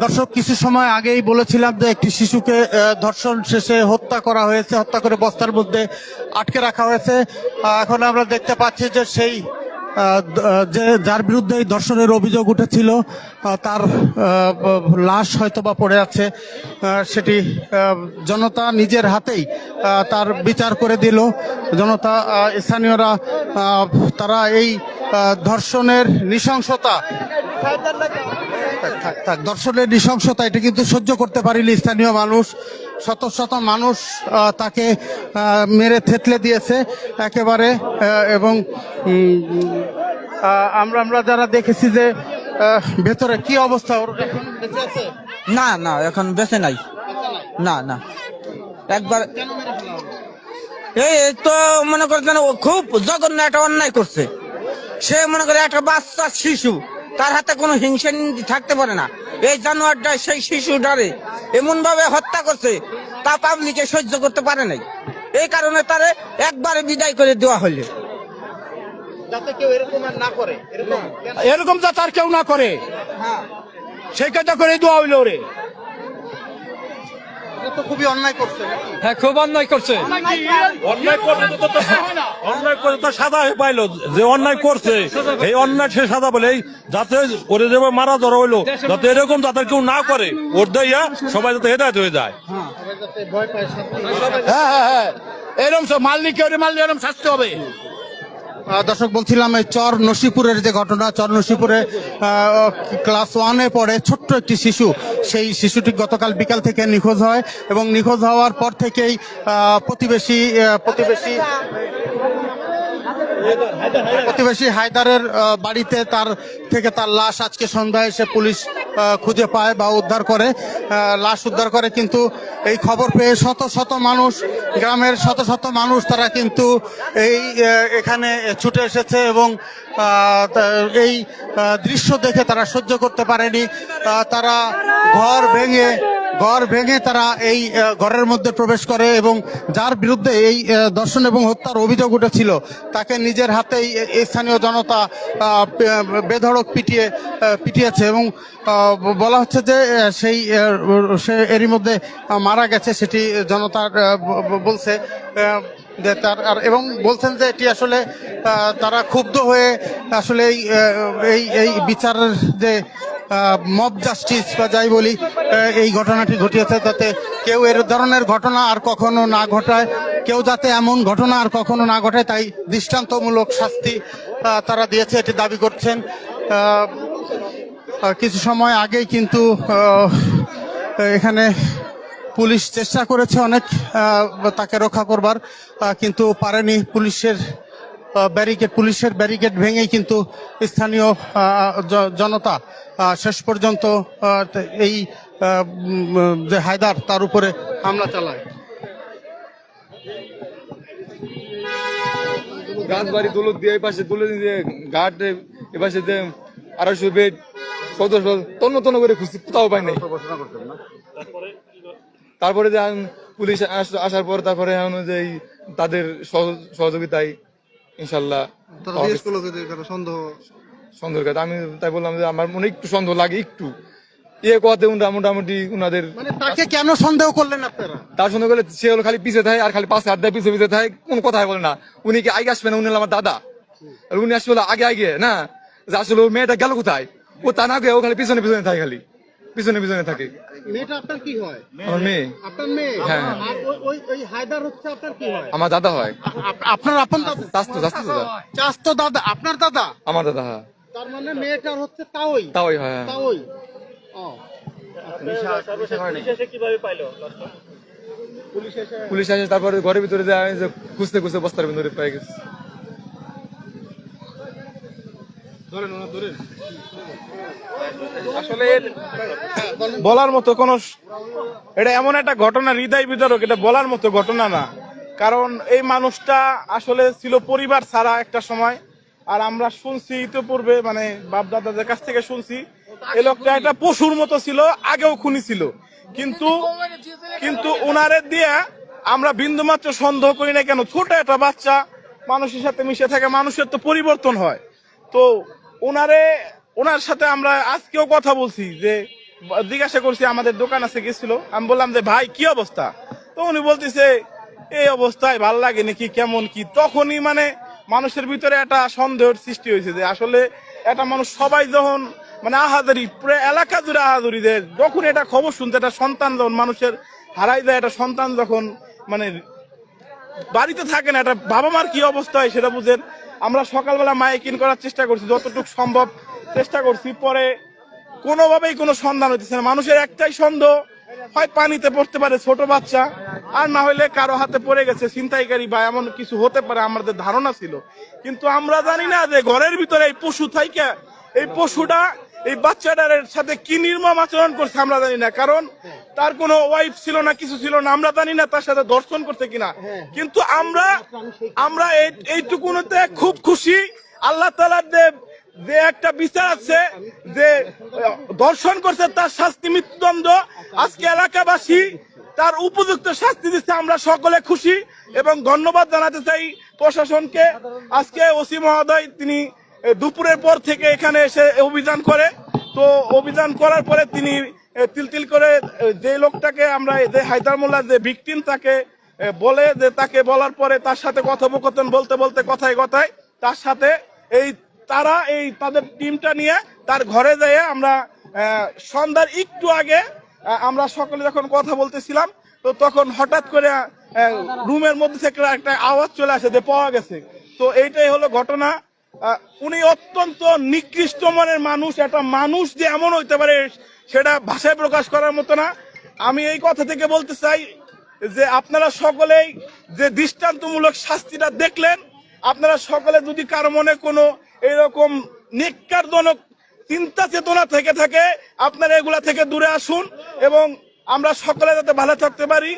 দর্শক, কিছু সময় আগেই বলেছিলাম যে একটি শিশুকে ধর্ষণ শেষে হত্যা করা হয়েছে, হত্যা করে বস্তার মধ্যে আটকে রাখা হয়েছে। এখন আমরা দেখতে পাচ্ছি যে সেই যে যার বিরুদ্ধে এই ধর্ষণের অভিযোগ উঠেছিল তার লাশ হয়তো বা পড়ে আছে। সেটি জনতা নিজের হাতেই তার বিচার করে দিল। জনতা, স্থানীয়রা তারা এই ধর্ষণের নৃশংসতা ধর্ষণের নৃশংসতা এটা কিন্তু সহ্য করতে পারেনি স্থানীয় মানুষ। শত শত মানুষ তাকে মেরে থেতলে দিয়েছে একেবারে। এবং আমরা যারা দেখেছি যে ভেতরে কি অবস্থা, ওর এখন বেঁচে আছে? না না, এখন বেঁচে নাই। না না, একবার এই তো মনে করছেন ও খুব জঘন্য একটা অন্যায় করছে। সে মনে করে একটা বাচ্চা শিশু, তার হাতে কোনো হিংসা থাকতে পারে না। এই জানোয়ারটা সেই শিশুটারে এমন ভাবে হত্যা করছে, তা পাবলিকে সহ্য করতে পারে নাই। এই কারণে তারে একবারে বিদায় করে দেওয়া হলো, যাতে কেউ এরকম আর না করে। এরকম যাতে আর কেউ না করে, সেই কাজটা করে দেওয়া হইলো রে। তো খুবই অন্যায় করছে। হ্যাঁ, খুব অন্যায় করছে। অন্যায় করে তো সাদা পাইলো, যে অন্যায় করছে এই অন্যায় সে সাদা বলে যাতে করে দেবে মারা ধরা হইলো, যাতে এরকম যাতে কেউ না করে, ওর দেয়া সবাই যাতে হেদায়ত হয়ে যায়। হ্যাঁ হ্যাঁ হ্যাঁ, এরকম সব মালিক এরকম শাস্তি হবে। দর্শক, বলছিলাম এই চর নসিপুরের যে ঘটনা, চর নসিপুরে ক্লাস 1-এ পড়ে ছোট্ট একটি শিশু, সেই শিশুটি গতকাল বিকাল থেকে নিখোঁজ হয় এবং নিখোঁজ হওয়ার পর থেকেই প্রতিবেশী হায়দারের বাড়িতে তার লাশ আজকে সন্ধ্যায় এসে পুলিশ খুঁজে পায় বা উদ্ধার করে, লাশ উদ্ধার করে। কিন্তু এই খবর পেয়ে শত শত মানুষ, গ্রামের শত শত মানুষ তারা কিন্তু এখানে ছুটে এসেছে এবং এই দৃশ্য দেখে তারা সহ্য করতে পারেনি। তারা ঘর ভেঙে তারা এই ঘরের মধ্যে প্রবেশ করে এবং যার বিরুদ্ধে এই ধর্ষণ এবং হত্যার অভিযোগ উঠেছিল তাকে নিজের হাতেই স্থানীয় জনতা বেধড়ক পিটিয়েছে এবং বলা হচ্ছে যে সে এরই মধ্যে মারা গেছে, সেটি জনতা বলছে। এবং বলছেন যে এটি আসলে তারা ক্ষুব্ধ হয়ে আসলে এই বিচারের যে মব জাস্টিস বা যাই বলি, এই ঘটনাটি ঘটিয়েছে, যাতে কেউ এর ধরনের ঘটনা আর কখনো না ঘটায়, কেউ যাতে এমন ঘটনা আর কখনো না ঘটায়, তাই দৃষ্টান্তমূলক শাস্তি তারা দিয়েছে, এটি দাবি করছেন। কিছু সময় আগেই কিন্তু এখানে পুলিশ চেষ্টা করেছে অনেক তাকে রক্ষা করবার, কিন্তু পারেনি। পুলিশের ব্যারিকেড ভেঙেই কিন্তু স্থানীয় জনতা শেষ পর্যন্ত এই যে হায়দার তার উপরে হামলা চালায়। গাছবাড়ি দৌলত দিয়ে এই পাশে তুলে দিয়ে ঘাট এ পাশে যে 250 বেড 1400 তন্ন করে খুঁজছি, কোথাও পাই নাই। তারপরে যে পুলিশ আসার পর তারপরে অনুযায়ী তাদের সহযোগিতায় ইনশাল্লাহ সন্দেহ। আমি তাই বললাম যে আমার মনে একটু সন্দেহ লাগে, একটু কথা মোটামুটি উনাদের। তাকে কেন সন্দেহ করলেন আপনারা? তার সন্দেহ করলে সে হলো খালি পিছিয়ে থাকে আর খালি পাশে হাত দেয়, পিছিয়ে থাকে, কোন কথাই বলে না। উনি কি আগে আসবে না? উনি আমার দাদা, আর উনি আসবে আগে না, যে আসলে মেয়েটা গেল কোথায়, ও তা না গিয়ে ও খালি পিছনে থাকে, খালি পিছনে থাকে। মেয়েটা আপনার কি হয়? আমার মেয়ে। আপনার মেয়ে? হ্যাঁ। ওই হায়দার হচ্ছে আপনার কি হয়? আমার দাদা হয়। আপনার আপন দাদা? চাস্তো দাদা? আপনার দাদা? আমার দাদা। হ্যাঁ। তার মানে মেয়েটার হচ্ছে তাওই হয়। তাওই। পুলিশ আসে, তারপরে ঘরের ভিতরে যায় খুঁজতে বস্তার ভিতরে পেয়ে গেছে। আসলে বলার মতো কোন, এটা এমন একটা ঘটনা হৃদয় বিদারক, এটা বলার মতো ঘটনা না। কারণ এই মানুষটা আসলে ছিল পরিবার ছাড়া একটা সময়। আর আমরা শুনছি ইতিপূর্বে, মানে বাপ দাদাদের কাছ থেকে শুনছি, এই লোকটা একটা পশুর মতো ছিল, আগেও খুনি ছিল। কিন্তু ওনারে দিয়ে আমরা বিন্দুমাত্র সন্দেহ করি না। কেন? ছোট একটা বাচ্চা মানুষের সাথে মিশে থাকে, মানুষের তো পরিবর্তন হয়। তো ওনার সাথে আমরা আজকেও কথা বলছি যে জিজ্ঞাসা করছি, আমাদের দোকান আছে গেছিল, আমি বললাম যে ভাই কি অবস্থা, তো উনি বলতেছে এই অবস্থায় ভাল লাগে নাকি কেমন কি। তখনই মানে মানুষের ভিতরে একটা সন্দেহের সৃষ্টি হয়েছে যে আসলে একটা মানুষ সবাই যখন মানে আহাজারি পুরো এলাকা জুড়ে আহাজারি দেয়, যখন এটা খবর শুনতে একটা সন্তান যখন মানুষের হারাই যায়, একটা সন্তান যখন মানে বাড়িতে থাকে না, একটা বাবা মার কি অবস্থা হয় সেটা বুঝেন। আমরা সকালবেলা মাইকিং করার চেষ্টা করছি, যতটুকু সম্ভব চেষ্টা করছি, পরে কোনোভাবেই কোনো সন্ধান হইতেছে না। মানুষের একটাই সন্দেহ, হয় পানিতে পড়তে পারে ছোট বাচ্চা, আর না হলে কারো হাতে পড়ে গেছে ছিনতাইকারী বা এমন কিছু হতে পারে, আমাদের ধারণা ছিল। কিন্তু আমরা জানি না যে ঘরের ভিতরে এই পশু থাইকা এই পশুটা এই বাচ্চাটার সাথে কি নির্মম আচরণ করছে আমরা জানি না, কারণ তার কোনো ওয়াইফ ছিল না, কিছু ছিল না, আমরা জানি না তার সাথে দর্শন করতে কিনা। কিন্তু আমরা এইটুকুনতে খুব খুশি, আল্লাহ তাআলার যে একটা বিচার আছে যে দর্শন করছে তার শাস্তি মৃত্যুদণ্ড, আজকে এলাকাবাসী তার উপযুক্ত শাস্তি দিচ্ছে, আমরা সকলে খুশি এবং ধন্যবাদ জানাতে চাই প্রশাসনকে। আজকে ওসি মহোদয় তিনি দুপুরের পর থেকে এখানে এসে অভিযান করে, তো অভিযান করার পরে তিনি তিল করে যে লোকটাকে আমরা যে হায়দার মোল্লা যে ভিকটিম তাকে বলে, যে তাকে বলার পরে তার সাথে কথোপকথন বলতে বলতে কথায় কথায় তার সাথে তাদের টিমটা নিয়ে তার ঘরে যেয়ে আমরা সন্ধ্যার একটু আগে আমরা সকলে যখন কথা বলতেছিলাম, তো তখন হঠাৎ করে রুমের মধ্যে থেকে একটা আওয়াজ চলে আসে যে পাওয়া গেছে। তো এইটাই হলো ঘটনা। উনি অত্যন্ত নিকৃষ্ট মনের মানুষ, একটা মানুষ যে এমন হইতে পারে সেটা ভাষায় প্রকাশ করার মতো না। আমি এই কথা থেকে বলতে চাই যে আপনারা সকলেই যে দৃষ্টান্তমূলক শাস্তিটা দেখলেন, আপনারা সকলে যদি কারো মনে কোনো এরকম নিকারজনক চিন্তা চেতনা থেকে থাকে, আপনারা এগুলা থেকে দূরে আসুন এবং আমরা সকলে যাতে ভালো থাকতে পারি